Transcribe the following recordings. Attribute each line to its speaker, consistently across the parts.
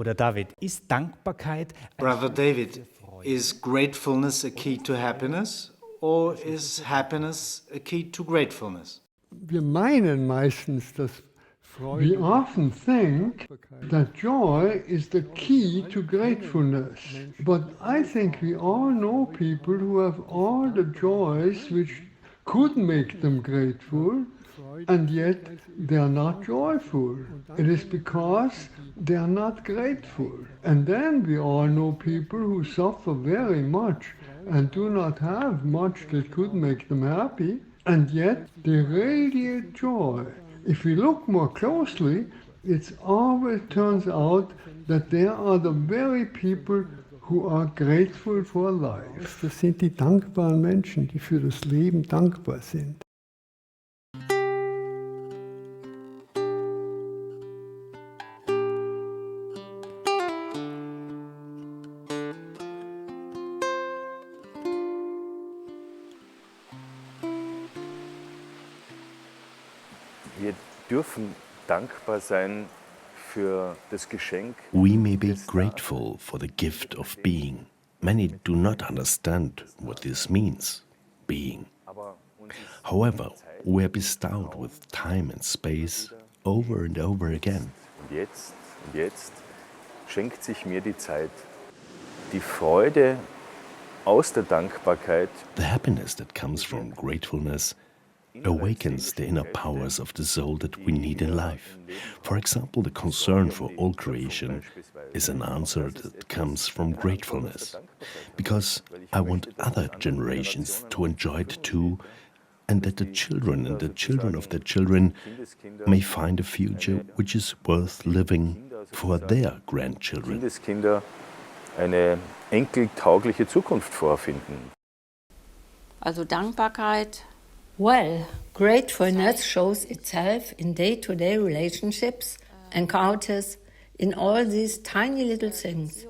Speaker 1: Bruder David, ist Dankbarkeit...
Speaker 2: Brother David, is gratefulness a key to happiness or is happiness a key to gratefulness?
Speaker 3: Wir meinen meistens, dass Freude... We often think that joy is the key to gratefulness. But I think we all know people who have all the joys which could make them grateful, and yet they are not joyful. It is because they are not grateful. And then we all know people who suffer very much and do not have much that could make them happy, and yet they radiate joy. If we look more closely, it always turns out that there are the very people who are grateful for life. Das sind die dankbaren Menschen, die für das Leben dankbar sind.
Speaker 4: Wir dürfen dankbar sein für das Geschenk.
Speaker 5: We may be grateful for the gift of being. Many do not understand what this means, being. However, we are bestowed with time and space over and over again.
Speaker 4: Und jetzt schenkt sich mir die Zeit, die Freude aus der Dankbarkeit.
Speaker 5: The happiness that comes from gratefulness awakens the inner powers of the soul that we need in life. For example, the concern for all creation is an answer that comes from gratefulness, because I want other generations to enjoy it too, and that the children and the children of their children may find a future which is worth living for their grandchildren.
Speaker 4: Kindeskinder eine enkeltaugliche Zukunft vorfinden.
Speaker 6: Also Dankbarkeit. Well, gratefulness shows itself in day-to-day relationships, encounters, in all these tiny little things.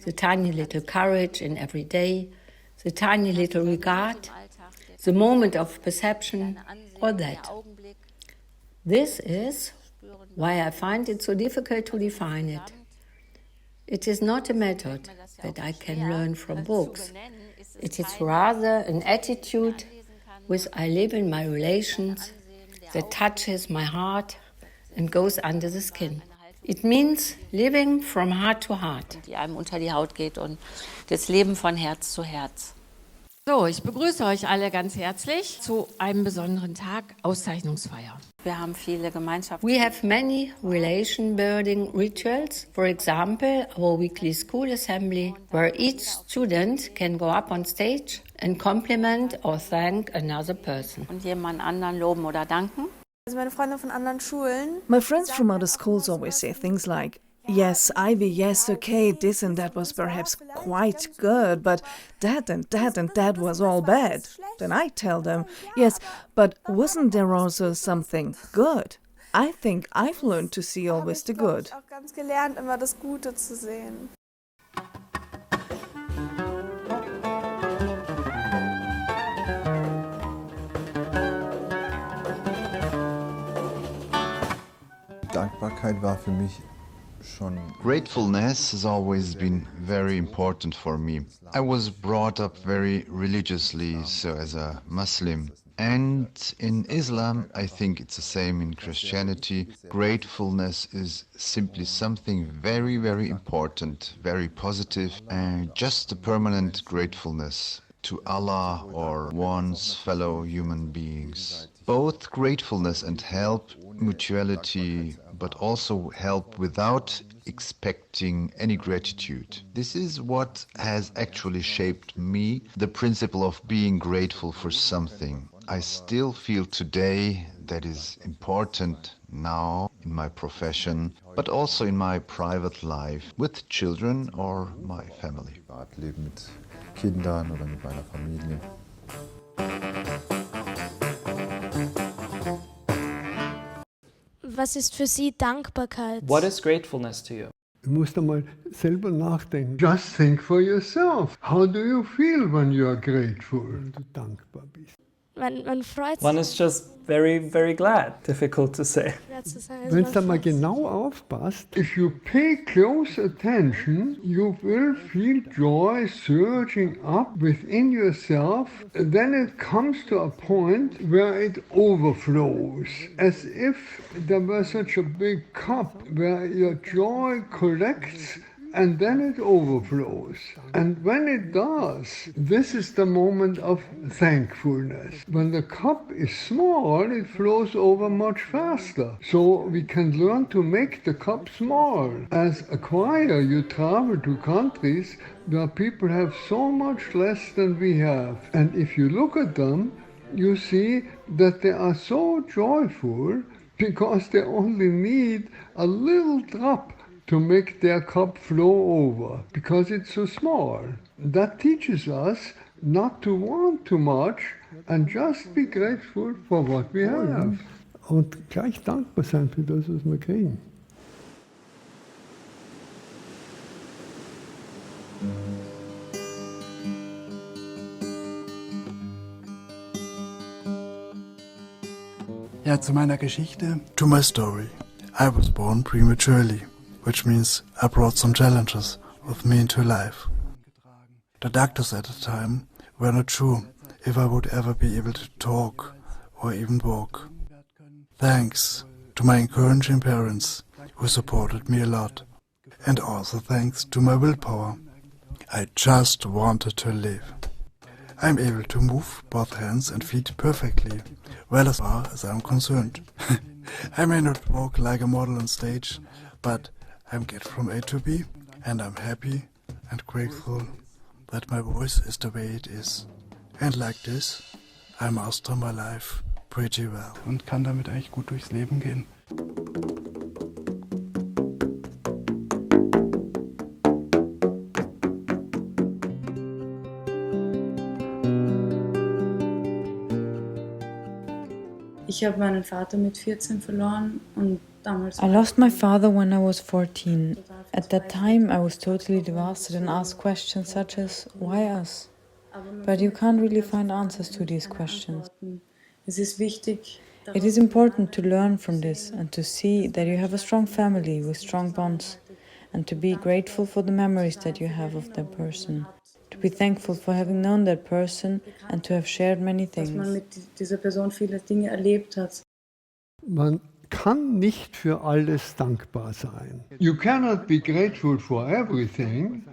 Speaker 6: The tiny little courage in every day, the tiny little regard, the moment of perception, or that. This is why I find it so difficult to define it. It is not a method that I can learn from books. It is rather an attitude which I live in my relations, that touches my heart and goes under the skin. It means living from heart to heart. Die einem unter die Haut geht und das Leben von Herz zu Herz.
Speaker 7: So, ich begrüße euch alle ganz herzlich zu einem besonderen Tag, Auszeichnungsfeier.
Speaker 6: Wir haben viele Gemeinschaften. We have many relation-building rituals. For example, our weekly school assembly, where each student can go up on stage and compliment or thank another person. Und jemand anderen loben oder danken.
Speaker 8: Also meine Freunde von anderen Schulen.
Speaker 9: My friends from other schools always say things like, yes, Ivy, yes, okay, this and that was perhaps quite good, but that and that and that was all bad. Then I tell them, yes, but wasn't there also something good? I think I've learned to see always the good.
Speaker 8: Ich habe auch ganz gelernt, immer das Gute zu sehen.
Speaker 10: Dankbarkeit war für mich schon.
Speaker 11: Gratefulness has always been very important for me. I was brought up very religiously, so as a Muslim, And in Islam, I think it's the same in Christianity. Gratefulness is simply something very, very important, very positive, and just a permanent gratefulness to Allah or one's fellow human beings. Both gratefulness and help, mutuality, but also help without expecting any gratitude. This is what has actually shaped me, the principle of being grateful for something. I still feel today that is important now in my profession, but also in my private life with children or my family.
Speaker 10: Privatleben mit Kindern oder mit meiner Familie.
Speaker 12: Was ist für Sie Dankbarkeit?
Speaker 13: What is gratefulness to you?
Speaker 3: Du musst einmal selber nachdenken. Just think for yourself. How do you feel when you are grateful? Wenn du dankbar bist.
Speaker 12: Man freut sich.
Speaker 13: One is just very, very glad. Difficult to say.
Speaker 3: Wenn du da mal genau aufpasst, if you pay close attention, you will feel joy surging up within yourself. Then it comes to a point where it overflows, as if there was such a big cup where your joy collects and then it overflows. And when it does, this is the moment of thankfulness. When the cup is small, it flows over much faster. So we can learn to make the cup small. As a choir, you travel to countries where people have so much less than we have. And if you look at them, you see that they are so joyful because they only need a little drop to make their cup flow over, because it's so small. That teaches us not to want too much and just be grateful for what we have. Und gleich dankbar sein für das, was wir kriegen.
Speaker 14: Ja, zu meiner Geschichte. To my story. I was born prematurely, which means I brought some challenges with me into life. The doctors at the time were not sure if I would ever be able to talk or even walk. Thanks to my encouraging parents who supported me a lot, and also thanks to my willpower. I just wanted to live. I'm able to move both hands and feet perfectly, well as far as I'm concerned. I may not walk like a model on stage, but I get from A to B, and I'm happy and grateful that my voice is the way it is. And like this, I master my life pretty well. Und kann damit eigentlich gut durchs Leben gehen.
Speaker 15: Ich habe meinen Vater mit 14 verloren und damals.
Speaker 16: I lost my father when I was 14. At that time, I was totally devastated and asked questions such as, why us? But you can't really find answers to these questions.
Speaker 15: Es ist wichtig.
Speaker 16: It is important to learn from this and to see that you have a strong family with strong bonds, and to be grateful for the memories that you have of that person. To be thankful for having known that person and to have shared many things.
Speaker 15: Dass man mit dieser Person viele Dinge erlebt hat.
Speaker 3: Man kann nicht für alles dankbar sein. You cannot be grateful for everything,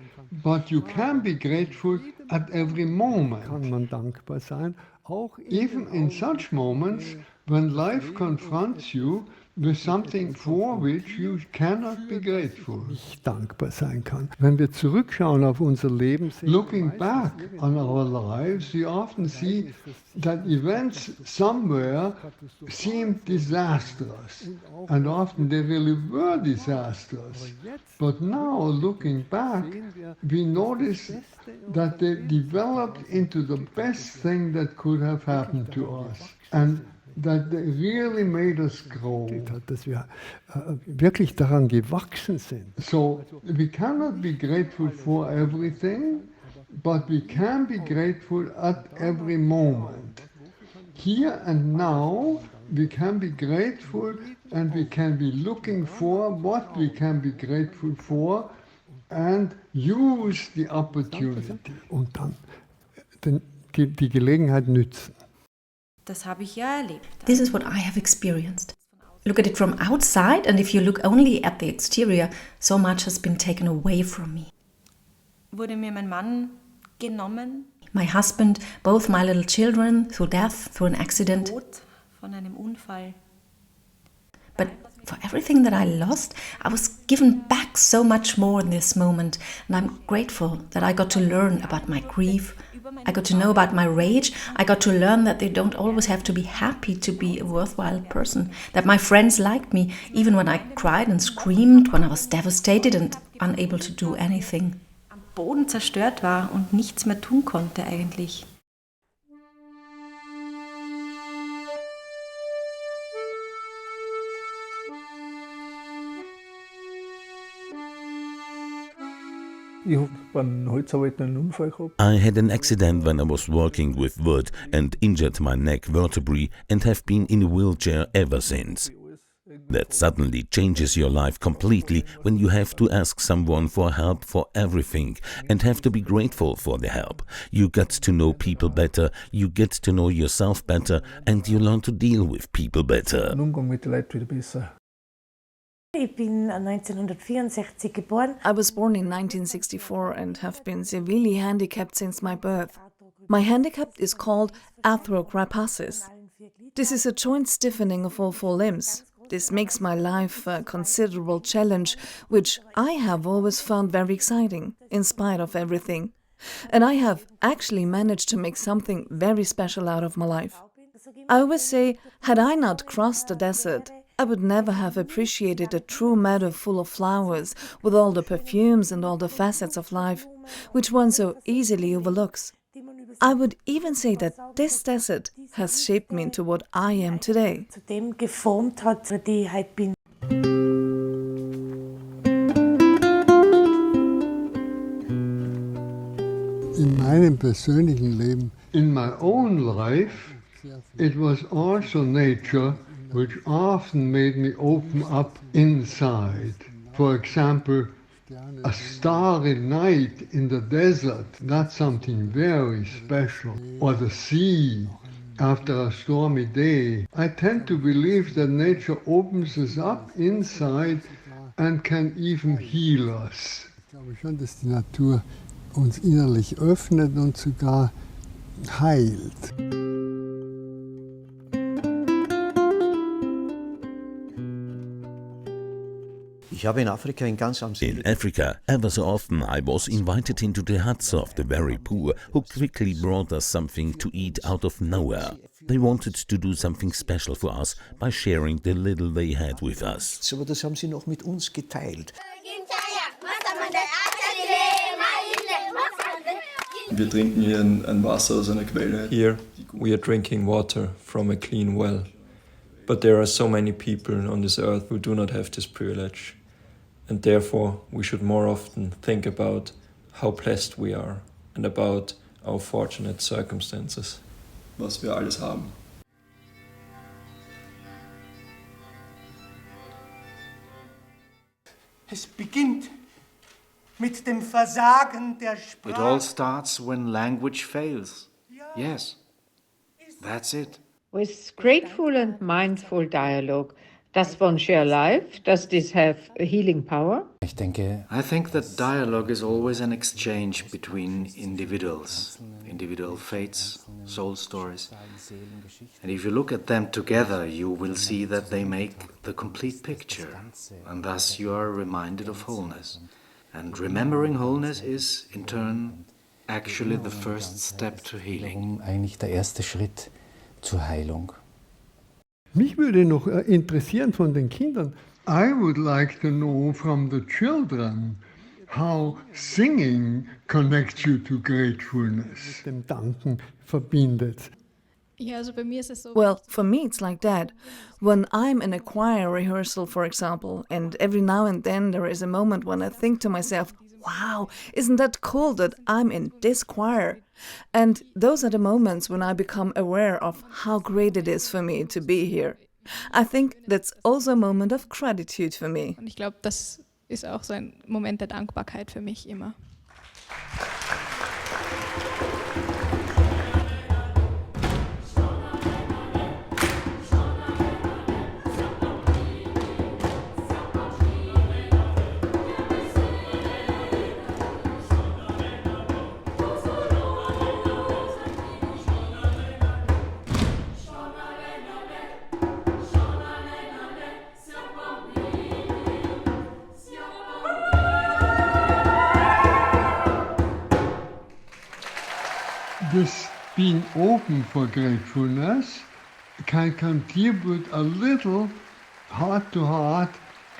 Speaker 3: but you can be grateful at every moment. Kann man dankbar sein, auch even in such moments when life confronts you with something for which you cannot be grateful. Nicht dankbar sein kann. Wenn wir zurückschauen auf unser Leben, looking back on our lives, we often see that events somewhere seemed disastrous, and often they really were disastrous. But now, looking back, we notice that they developed into the best thing that could have happened to us. And that they really made us grow. Dass wir wirklich daran gewachsen sind. So we cannot be grateful for everything, but we can be grateful at every moment. Here and now, we can be grateful and we can be looking for what we can be grateful for and use the opportunity. Und dann die Gelegenheit nützen.
Speaker 17: This is what I have experienced. Look at it from outside, and if you look only at the exterior, so much has been taken away from me. My husband, both my little children, through death, through an accident. But for everything that I lost, I was given back so much more in this moment, and I'm grateful that I got to learn about my grief. I got to know about my rage. I got to learn that they don't always have to be happy to be a worthwhile person, that my friends liked me, even when I cried and screamed, when I was devastated and unable to do anything.
Speaker 18: Boden zerstört war und nichts mehr tun konnte eigentlich.
Speaker 5: I had an accident when I was working with wood and injured my neck vertebrae and have been in a wheelchair ever since. That suddenly changes your life completely when you have to ask someone for help for everything and have to be grateful for the help. You get to know people better, you get to know yourself better, and you learn to deal with people better.
Speaker 9: I was born in 1964 and have been severely handicapped since my birth. My handicap is called arthrogryposis. This is a joint stiffening of all four limbs. This makes my life a considerable challenge, which I have always found very exciting, in spite of everything. And I have actually managed to make something very special out of my life. I always say, had I not crossed the desert, I would never have appreciated a true meadow full of flowers, with all the perfumes and all the facets of life, which one so easily overlooks. I would even say that this desert has shaped me into what I am today.
Speaker 3: In meinem persönlichen Leben, in my own life, it was also nature which often made me open up inside. For example, a starry night in the desert, that's something very special. Or the sea after a stormy day. I tend to believe that nature opens us up inside and can even heal us. Ich glaube schon, dass die Natur uns innerlich öffnet und sogar heilt.
Speaker 5: In Africa, ever so often I was invited into the huts of the very poor, who quickly brought us something to eat out of nowhere. They wanted to do something special for us by sharing the little they had with us.
Speaker 19: Aber das haben sie noch mit uns geteilt.
Speaker 20: Wir trinken hier ein Wasser aus einer Quelle.
Speaker 13: Here we are drinking water from a clean well. But there are so many people on this earth who do not have this privilege. And therefore we should more often think about how blessed we are and about our fortunate circumstances.
Speaker 20: Was wir alles haben.
Speaker 21: Es beginnt mit dem Versagen der Sprache.
Speaker 2: It all starts when language fails. Yes, that's it.
Speaker 22: With grateful and mindful dialogue, does one share life? Does this have a healing power?
Speaker 2: I think that dialogue is always an exchange between individuals, individual fates, soul stories. And if you look at them together, you will see that they make the complete picture, and thus you are reminded of wholeness. And remembering wholeness is, in turn, actually the first step to healing.
Speaker 23: Eigentlich der erste Schritt zur Heilung.
Speaker 3: Mich würde noch interessieren von den Kindern. I would like to know from the children how singing connects you to gratefulness. Dem Danken verbindet.
Speaker 9: Well, for me it's like that. When I'm in a choir rehearsal, for example, and every now and then there is a moment when I think to myself, wow, isn't that cool that I'm in this choir? And those are the moments when I become aware of how great it is for me to be here. I think that's also a moment of gratitude for me.
Speaker 24: Und ich glaube, das ist auch so ein Moment der Dankbarkeit für mich immer.
Speaker 3: This being open for gratefulness can contribute a little heart to heart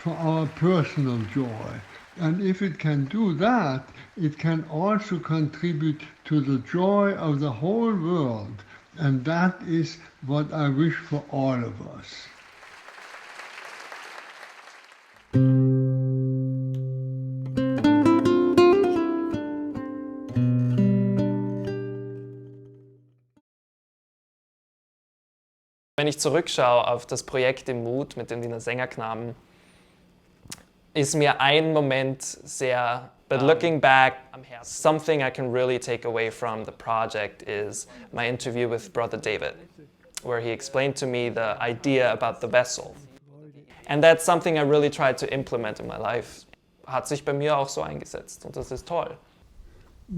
Speaker 3: to our personal joy. And if it can do that, it can also contribute to the joy of the whole world. And that is what I wish for all of us.
Speaker 1: Wenn ich zurückschaue auf das Projekt im Mut mit den Wiener Sängerknaben, ist mir ein Moment sehr, but looking back, something I can really take away from the project is my interview with Brother David, where he explained to me the idea about the vessel. And that's something I really tried to implement in my life. Hat sich bei mir auch so eingesetzt und das ist toll.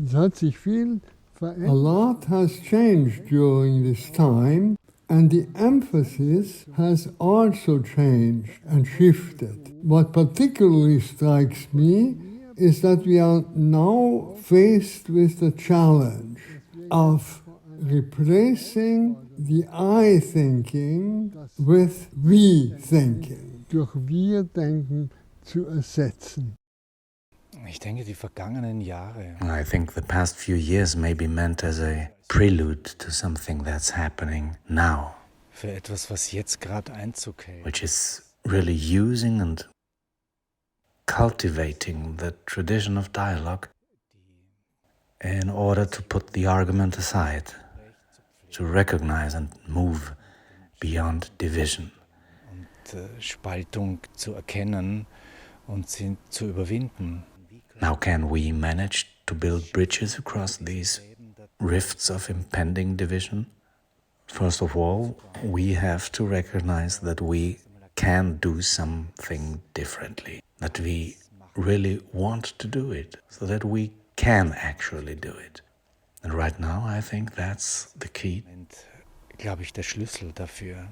Speaker 3: Es hat sich viel verändert. A lot has changed during this time. And the emphasis has also changed and shifted. What particularly strikes me is that we are now faced with the challenge of replacing the I thinking with we thinking. Durch wir denken zu ersetzen.
Speaker 2: Ich denke, die vergangenen Jahre.
Speaker 23: I think the past few years may be meant as a prelude to something that's happening now.
Speaker 2: Für etwas, was jetzt gerade Einzug hält.
Speaker 23: Which is really using and cultivating the tradition of dialogue in order to put the argument aside, to recognize and move beyond division.
Speaker 2: Und Spaltung zu erkennen und sie zu überwinden.
Speaker 23: How can we manage to build bridges across these rifts of impending division? First of all, we have to recognize that we can do something differently, that we really want to do it, so that we can actually do it. And right now, I think that's the key.
Speaker 2: Glaube ich, der Schlüssel dafür.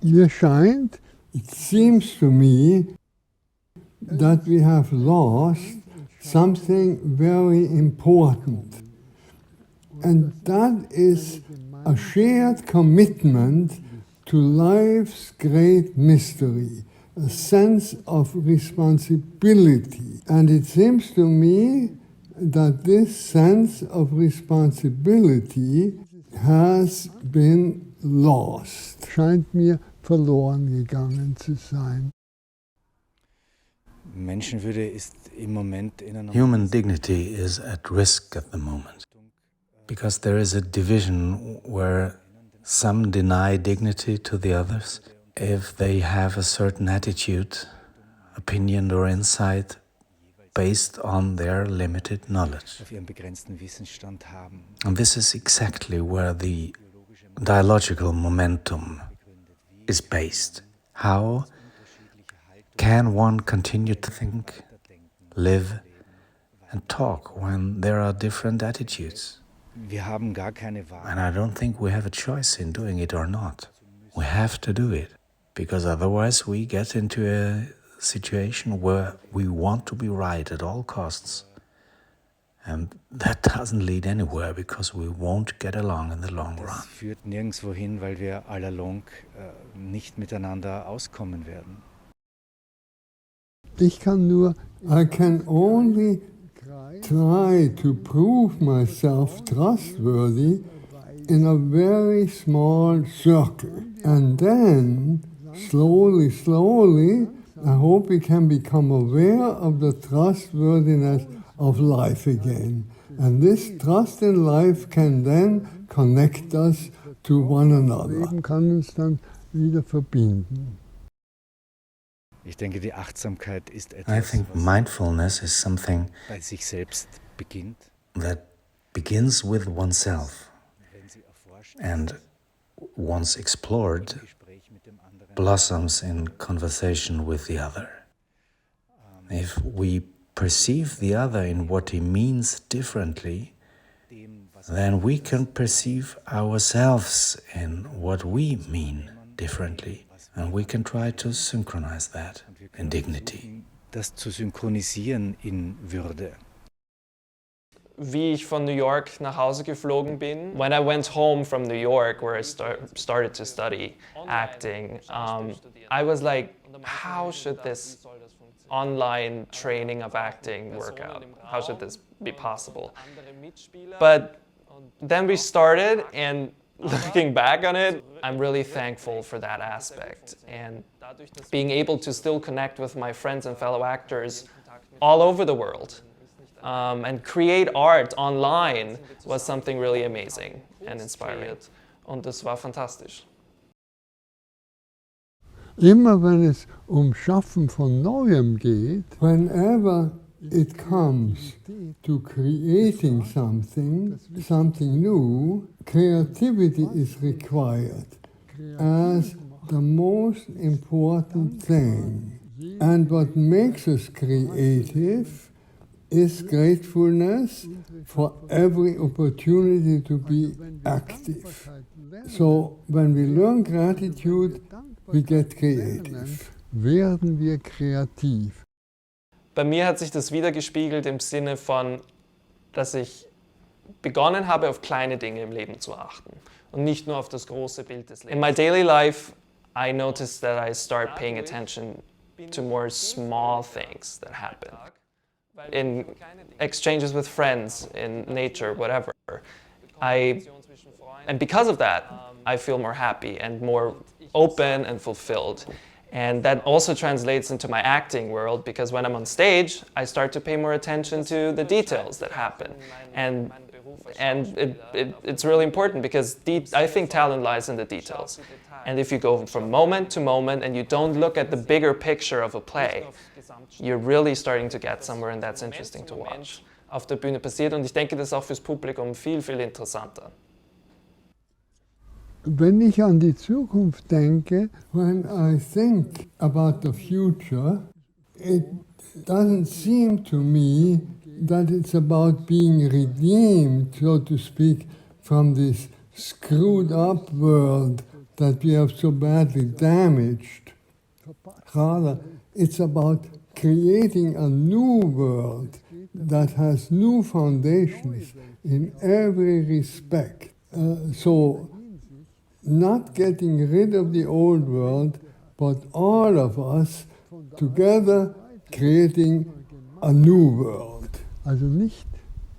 Speaker 3: Mir scheint, it seems to me, that we have lost something very important. And that is a shared commitment to life's great mystery, a sense of responsibility. And it seems to me that this sense of responsibility has been lost. Scheint mir verloren gegangen zu sein.
Speaker 2: Menschenwürde ist im Moment in einer
Speaker 23: Human dignity is at risk at the moment, because there is a division where some deny dignity to the others if they have a certain attitude, opinion or insight based on their limited knowledge.
Speaker 2: auf ihren begrenzten Wissensstand haben.
Speaker 23: And this is exactly where the dialogical momentum is based. How can one continue to think, live and talk when there are different attitudes?
Speaker 2: Wir haben gar keine Wahl.
Speaker 23: And I don't think we have a choice in doing it or not. We have to do it, because otherwise we get into a situation where we want to be right at all costs. And that doesn't lead anywhere, because we won't get along in the long run.
Speaker 2: Das führt nirgendwo hin, weil wir allalong nicht miteinander auskommen werden.
Speaker 3: I can only try to prove myself trustworthy in a very small circle. And then, slowly, I hope we can become aware of the trustworthiness of life again. And this trust in life can then connect us to one another. Leben kann uns dann wieder verbinden.
Speaker 2: Ich denke, die Achtsamkeit ist
Speaker 23: I
Speaker 2: etwas,
Speaker 23: think mindfulness is something
Speaker 2: bei sich selbst beginnt.
Speaker 23: that begins with oneself, and once explored, blossoms in conversation with the other. If we perceive the other in what he means differently, then we can perceive ourselves in what we mean differently, and we can try to synchronize that in dignity.
Speaker 2: Das zu synchronisieren in Würde.
Speaker 1: wie ich von New York nach Hause geflogen bin. When I went home from New York, where I started to study acting, I was like, how should this online training of acting work out? How should this be possible? But then we started, and looking back on it, I'm really thankful for that aspect. And being able to still connect with my friends and fellow actors all over the world and create art online was something really amazing and inspiring. Und das war fantastisch.
Speaker 3: Immer wenn es Schaffen von Neuem geht, whenever it comes to creating something new, creativity is required as the most important thing. And what makes us creative is gratefulness for every opportunity to be active. So when we learn gratitude, we get creative. Werden wir kreativ.
Speaker 1: Bei mir hat sich das wiedergespiegelt im Sinne von, dass ich begonnen habe, auf kleine Dinge im Leben zu achten und nicht nur auf das große Bild des Lebens. In my daily life, I noticed that I start paying attention to more small things that happen. In exchanges with friends, in nature, whatever. And because of that, I feel more happy and more open and fulfilled. And that also translates into my acting world, because when I'm on stage, I start to pay more attention to the details that happen. And it's really important, because I think talent lies in the details. And if you go from moment to moment and you don't look at the bigger picture of a play, you're really starting to get somewhere, and that's interesting to watch. Auf der Bühne passiert, und ich denke, das ist auch fürs Publikum viel, viel interessanter.
Speaker 3: Wenn ich an die Zukunft denke, when I think about the future, it doesn't seem to me that it's about being redeemed, so to speak, from this screwed up world that we have so badly damaged. Rather, it's about creating a new world that has new foundations in every respect. So, not getting rid of the old world, but all of us together creating a new world. Also nicht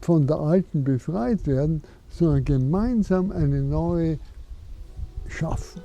Speaker 3: von der alten befreit werden, sondern gemeinsam eine neue schaffen.